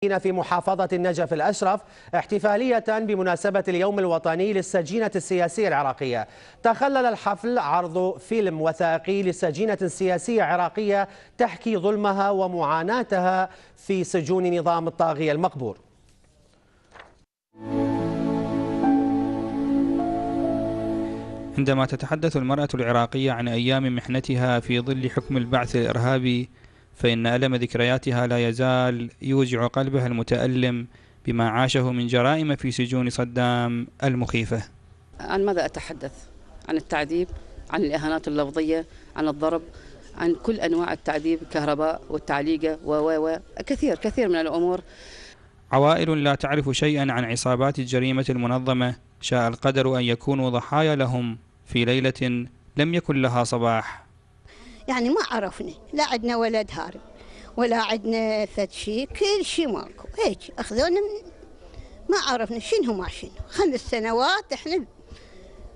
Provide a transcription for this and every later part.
في محافظة النجف الأشرف احتفالية بمناسبة اليوم الوطني للسجينة السياسية العراقية. تخلل الحفل عرض فيلم وثائقي لسجينة سياسية عراقية تحكي ظلمها ومعاناتها في سجون نظام الطاغية المقبور. عندما تتحدث المرأة العراقية عن أيام محنتها في ظل حكم البعث الإرهابي، فإن ألم ذكرياتها لا يزال يوجع قلبها المتألم بما عاشه من جرائم في سجون صدام المخيفة. عن ماذا أتحدث؟ عن التعذيب، عن الإهانات اللفظية، عن الضرب، عن كل أنواع التعذيب، الكهرباء والتعليقة كثير من الأمور. عوائل لا تعرف شيئا عن عصابات الجريمة المنظمة شاء القدر أن يكونوا ضحايا لهم في ليلة لم يكن لها صباح. يعني ما عرفنا، لا عندنا ولد هارب ولا عندنا فد شيء، كل شيء ماكو، هيك اخذونا ما عرفنا شنو ما شنو. 5 سنوات احنا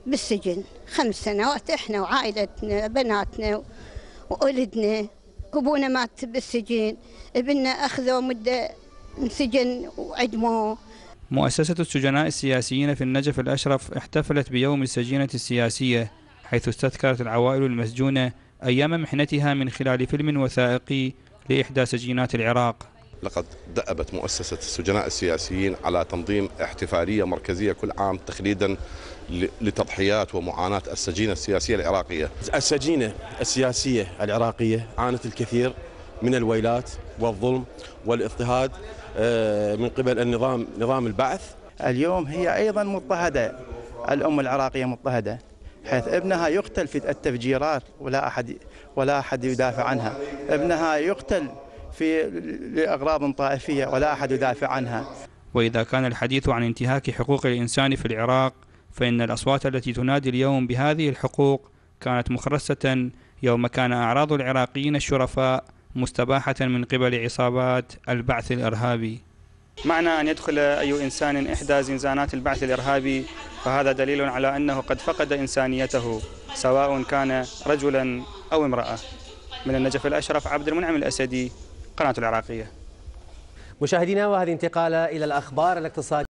بالسجن، 5 سنوات احنا وعائلتنا بناتنا وولدنا. ابونا مات بالسجن، ابننا اخذوا مده انسجن وعدموه. مؤسسة السجناء السياسيين في النجف الأشرف احتفلت بيوم السجينة السياسية، حيث استذكرت العوائل المسجونة أيام محنتها من خلال فيلم وثائقي لإحدى سجينات العراق. لقد دأبت مؤسسة السجناء السياسيين على تنظيم احتفالية مركزية كل عام تخليدا لتضحيات ومعاناة السجينة السياسية العراقية. السجينة السياسية العراقية عانت الكثير من الويلات والظلم والاضطهاد من قبل نظام البعث. اليوم هي أيضا مضطهدة، الأم العراقية مضطهدة، حيث ابنها يقتل في التفجيرات ولا أحد يدافع عنها. ابنها يقتل لأغراض طائفية ولا أحد يدافع عنها. وإذا كان الحديث عن انتهاك حقوق الإنسان في العراق، فإن الأصوات التي تنادي اليوم بهذه الحقوق كانت مخرسة يوم كان أعراض العراقيين الشرفاء مستباحة من قبل عصابات البعث الإرهابي. معنى أن يدخل أي إنسان إحدى زنزانات البعث الإرهابي فهذا دليل على أنه قد فقد إنسانيته، سواء كان رجلا أو امرأة. من النجف الأشرف، عبد المنعم الأسدي، قناة العراقية. مشاهدينا، وهذه انتقالة إلى الأخبار الاقتصادية.